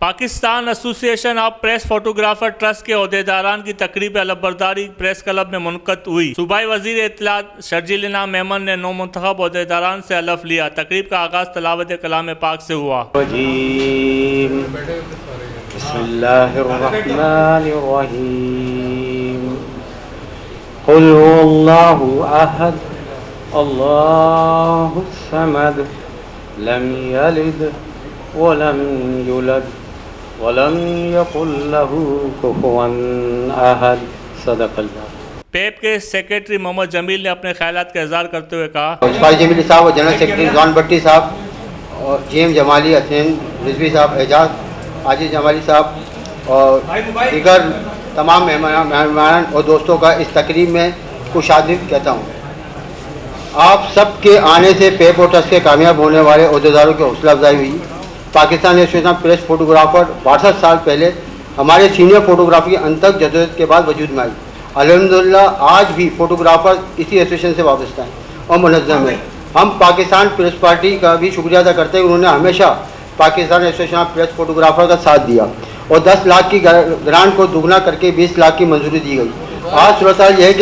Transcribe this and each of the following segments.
Pakistan association of press photographer trust के ओहदेदारान की तकरीब अलबरदारी प्रेस क्लब में मुनक़द हुई। सूबाई वज़ीर इत्तलात शर्जील इनाम मेमन ने नौ मुंतखब ओहदेदारान से अलफ लिया। तकरीब का आगाज़ तलावत कलाम पाक से हुआ। क़ुल हुवल्लाहु अहद अल्लाहु समद लम यलिद वलम यूलद वलम यकुल लहू कुफुवन अहद। सदक़ल्लाह। पेप के सेक्रेटरी मोहम्मद जमील ने अपने ख्यालात का इज़हार करते हुए कहा, इस्माइल जमीली साहब और जनरल सेक्रेटरी रिजवान भट्टी साहब और GM जमाली, हसनैन रिजवी साहब, एजाज आजिज जमाली साहब और दीगर तमाम मेहमान और दोस्तों का इस तकरीब में खुशामदीद कहता हूँ। आप सब के आने से पेप और ट्रस्ट के कामयाब होने वाले अहदेदारों की हौसला अफजाई हुई। Pakistan association of press photographer 62 साल पहले हमारे सीनियर फोटोग्राफी अंतक जदोजहद के बाद वजूद में आई। अल्हम्दुलिल्लाह आज भी फोटोग्राफर इसी एसोसिएशन से वाबस्ता हैं और मुनज़्ज़म है। हम पाकिस्तान प्रेस पार्टी का भी शुक्रिया अदा करते हैं। उन्होंने हमेशा Pakistan association of press photographer का साथ दिया और 10 लाख की ग्रांट को दुगना करके 20 लाख की मंजूरी दी गई। आज सूरत हाल यह है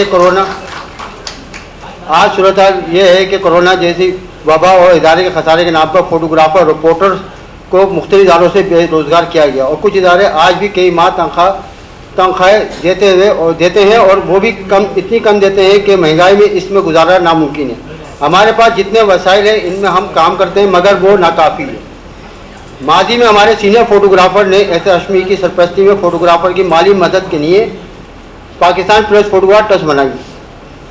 कि कोरोना जैसी वबा और इदारे के खसारे के नाम पर फोटोग्राफर रिपोर्टर्स को मुख्तलिफ इदारों से बेरोज़गार किया गया और कुछ इदारे आज भी कई माह तनख्वाहें देते हैं और वो भी इतनी कम देते हैं कि महंगाई में इसमें गुजारा नामुमकिन है। हमारे पास जितने वसाइल हैं इनमें हम काम करते हैं मगर वो नाकाफ़ी है। माजी में हमारे सीनियर फोटोग्राफर ने एस हश्मी की सरपरस्ती में फोटोग्राफर की माली मदद के लिए पाकिस्तान प्रेस फोटोग्राफ ट्रस्ट बनाई।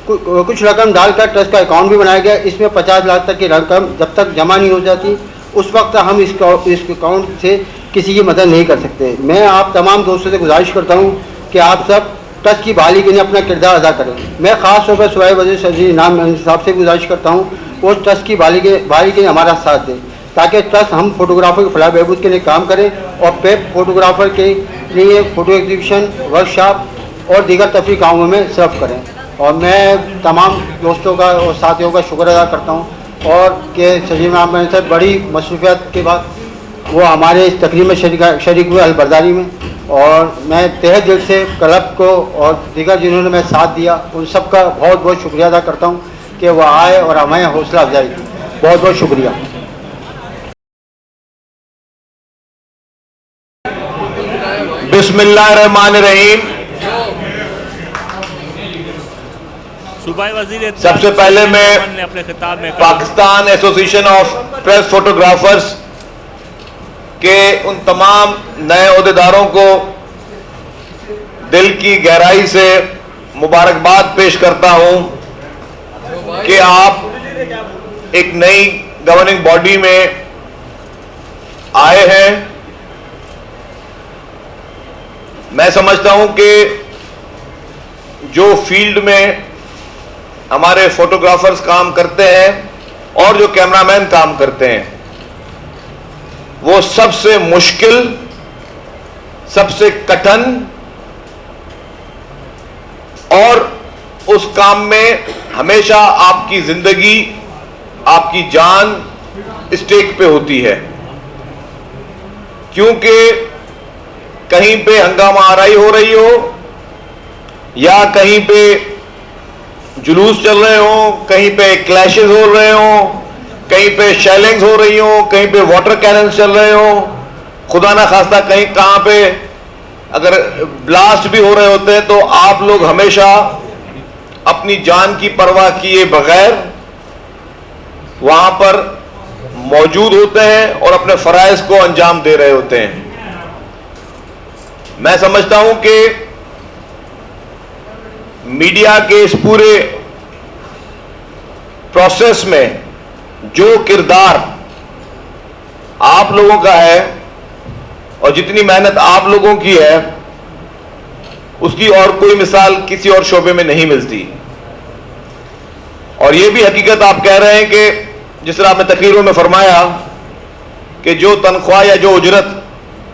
कुछ रकम डालकर ट्रस्ट का अकाउंट भी बनाया गया। इसमें 50 लाख तक की रकम जब तक जमा नहीं हो जाती उस वक्त हम इस अकाउंट से किसी की मदद नहीं कर सकते। मैं आप तमाम दोस्तों से गुजारिश करता हूं कि आप सब ट्रस्ट की बहाली के लिए अपना किरदार अदा करें। मैं ख़ास तौर पर सूबाई वज़ीर शर्जील इनाम साहब से गुजारिश करता हूं वो ट्रस्ट की बहाली के लिए हमारा साथ दें ताकि ट्रस्ट हम फोटोग्राफर के फलाह बहबूद के लिए काम करें और पेप फोटोग्राफर के लिए फ़ोटो एग्जीबिशन, वर्कशॉप और दीगर तफरीह कामों में सर्व करें। और मैं तमाम दोस्तों का और साथियों का शुक्र अदा करता हूँ और कि शर्जील इनाम से बड़ी मसरूफियत के बाद वो हमारे इस तकरीब में शरीक हुए अलबरदारी में और मैं तहे दिल से क्लब को और दीगर जिन्होंने मैं साथ दिया उन सब का बहुत बहुत शुक्रिया अदा करता हूँ कि वह आए और हमें हौसला अफजाई की। बहुत बहुत शुक्रिया। बिस्मिल्लाहिर्रहमानिर्रहीम। सबसे पहले मैं अपने खिताब में Pakistan association of press photographers के उन तमाम नए ओहदेदारों को दिल की गहराई से मुबारकबाद पेश करता हूं कि आप एक नई गवर्निंग बॉडी में आए हैं। मैं समझता हूं कि जो फील्ड में हमारे फोटोग्राफर्स काम करते हैं और जो कैमरामैन काम करते हैं वो सबसे मुश्किल, सबसे कठिन और उस काम में हमेशा आपकी जिंदगी, आपकी जान स्टेक पे होती है क्योंकि कहीं पे हंगामा आराई हो रही हो या कहीं पे जुलूस चल रहे हो, कहीं पे क्लैशेस हो रहे हो, कहीं पे शेलिंग्स हो रही हो, कहीं पे वाटर कैनन चल रहे हो, खुदा ना खास्ता कहीं कहां पे अगर ब्लास्ट भी हो रहे होते हैं तो आप लोग हमेशा अपनी जान की परवाह किए बगैर वहां पर मौजूद होते हैं और अपने फराइज को अंजाम दे रहे होते हैं। मैं समझता हूं कि मीडिया के इस पूरे प्रोसेस में जो किरदार आप लोगों का है और जितनी मेहनत आप लोगों की है उसकी और कोई मिसाल किसी और शोबे में नहीं मिलती। और यह भी हकीकत आप कह रहे हैं कि जिस तरह आपने तकरीरों में फरमाया कि जो तनख्वाह या जो उजरत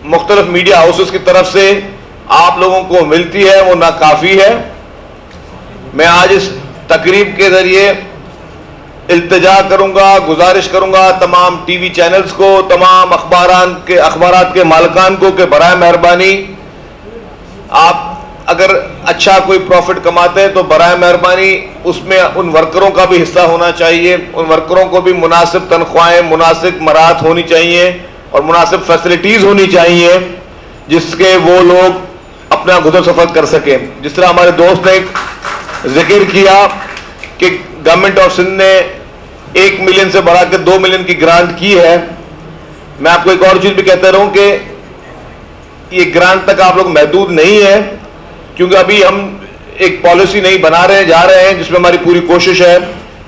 मुख्तलिफ मीडिया हाउसेस की तरफ से आप लोगों को मिलती है वो नाकाफी है। मैं आज इस तकरीब के जरिए इल्तिजा करूंगा, गुजारिश करूंगा तमाम टीवी चैनल्स को, तमाम अखबारात के मालिकान को कि बराए मेहरबानी आप अगर अच्छा कोई प्रॉफिट कमाते हैं तो बराए मेहरबानी उसमें उन वर्करों का भी हिस्सा होना चाहिए। उन वर्करों को भी मुनासिब तनख्वाहें, मुनासिब मराहत होनी चाहिए और मुनासिब फैसिलिटीज होनी चाहिए जिसके वो लोग अपना गुजर सफर कर सकें। जिस तरह हमारे दोस्त ने जिक्र किया कि गवर्नमेंट ऑफ सिंध ने 1 मिलियन से बढ़ा के 2 मिलियन की ग्रांट की है। मैं आपको एक और चीज भी कहता रहूं कि ये ग्रांट तक आप लोग महदूद नहीं है, क्योंकि अभी हम एक पॉलिसी नहीं बना रहे जा रहे हैं जिसमें हमारी पूरी कोशिश है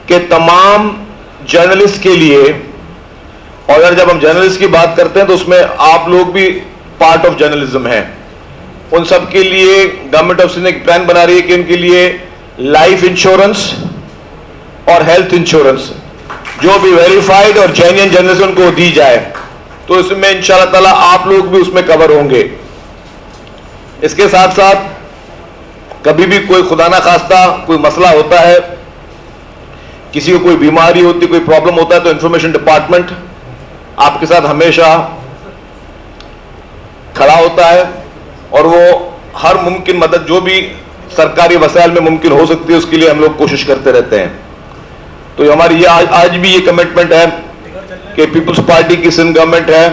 कि तमाम जर्नलिस्ट के लिए, और अगर जब हम जर्नलिस्ट की बात करते हैं तो उसमें आप लोग भी पार्ट ऑफ जर्नलिज्म है, उन सब के लिए गवर्नमेंट ऑफ सिंध एक प्लान बना रही है कि उनके लिए लाइफ इंश्योरेंस और हेल्थ इंश्योरेंस जो भी वेरीफाइड और जेन्युइन जर्नलिस्ट उनको दी जाए, तो इसमें इंशाल्लाह ताला आप लोग भी उसमें कवर होंगे। इसके साथ साथ कभी भी कोई खुदा ना खास्ता कोई मसला होता है, किसी को कोई बीमारी होती, कोई प्रॉब्लम होता है, तो इंफॉर्मेशन डिपार्टमेंट आपके साथ हमेशा खड़ा होता है और वो हर मुमकिन मदद जो भी सरकारी वसाइल में मुमकिन हो सकती है उसके लिए हम लोग कोशिश करते रहते हैं। तो हमारी ये आज भी ये कमिटमेंट है कि पीपल्स पार्टी की सिंध गवर्नमेंट है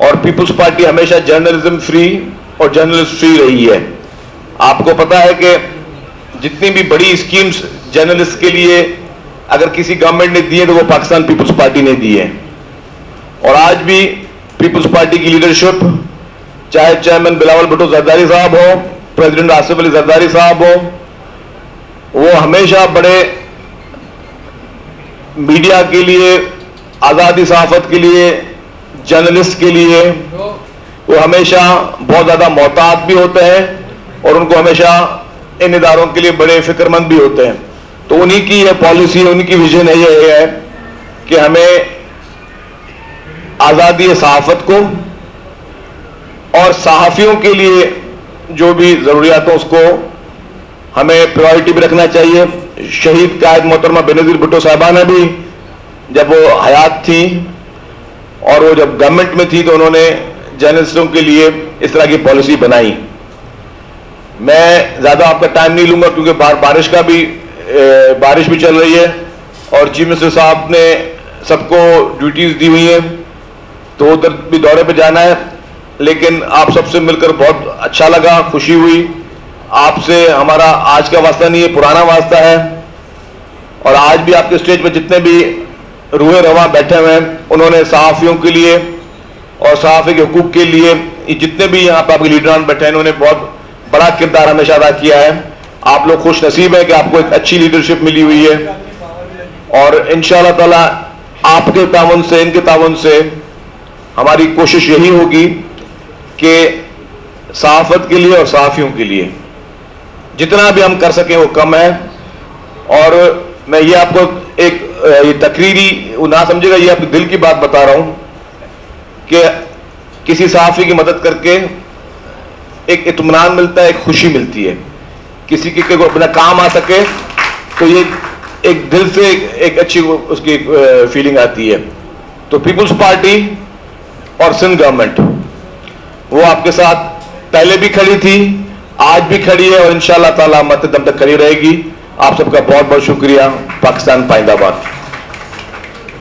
और पीपल्स पार्टी हमेशा जर्नलिज्म फ्री और जर्नलिस्ट फ्री रही है। आपको पता है कि जितनी भी बड़ी स्कीम्स जर्नलिस्ट के लिए अगर किसी गवर्नमेंट ने दी है तो वो पाकिस्तान पीपल्स पार्टी ने दी है। और आज भी पीपल्स पार्टी की लीडरशिप, चाहे चेयरमैन बिलावल भुट्टो जरदारी साहब हो, प्रेसिडेंट आसिफ अली जरदारी साहब हो, वो हमेशा बड़े मीडिया के लिए, आज़ादी सहाफत के लिए, जर्नलिस्ट के लिए वो हमेशा बहुत ज़्यादा मोहतात भी होते हैं और उनको हमेशा इन इदारों के लिए बड़े फिक्रमंद भी होते हैं। तो उन्हीं की यह पॉलिसी, उन्हीं की विजन ये है कि हमें आज़ादी सहाफत को और सहाफ़ियों के लिए जो भी ज़रूरियात हो उसको हमें प्रायोरिटी भी रखना चाहिए। शहीद कायद मोहतरमा बेनज़ीर भुट्टो साहिबाना भी जब वो हयात थी और वो जब गवर्नमेंट में थी तो उन्होंने जर्नलिस्टों के लिए इस तरह की पॉलिसी बनाई। मैं ज़्यादा आपका टाइम नहीं लूँगा क्योंकि बारिश भी चल रही है और चीफ मिनिस्टर साहब ने सबको ड्यूटीज़ दी हुई हैं तो उधर भी दौरे पे जाना है। लेकिन आप सबसे मिलकर बहुत अच्छा लगा, खुशी हुई। आपसे हमारा आज का वास्ता नहीं है, पुराना वास्ता है। और आज भी आपके स्टेज पर जितने भी रूहे रवा बैठे हुए हैं उन्होंने सहाफ़ियों के लिए और सहाफ़ी के हुकूक के लिए, जितने भी यहाँ पर आपके लीडरान बैठे हैं इन्होंने बहुत बड़ा किरदार हमेशा अदा किया है। आप लोग खुश नसीब है कि आपको एक अच्छी लीडरशिप मिली हुई है और इंशाअल्लाह ताला आपके ताउन से, इनके ताउन से हमारी कोशिश यही होगी कि सहाफत के लिए और सहाफ़ियों के लिए जितना भी हम कर सकें वो कम है। और मैं ये आपको एक ये तकरीरी ना समझेगा, ये आपके दिल की बात बता रहा हूं कि किसी सहाफ़ी की मदद करके एक इत्मीनान मिलता है, एक खुशी मिलती है। किसी के अपना काम आ सके तो ये एक दिल से एक अच्छी उसकी फीलिंग आती है। तो पीपल्स पार्टी और सिंध गवर्नमेंट वो आपके साथ पहले भी खड़ी थी, आज भी खड़ी है और इंशाअल्लाह ताला मरते दम तक खड़ी रहेगी। आप सबका बहुत बहुत शुक्रिया। पाकिस्तान पाइंदाबाद।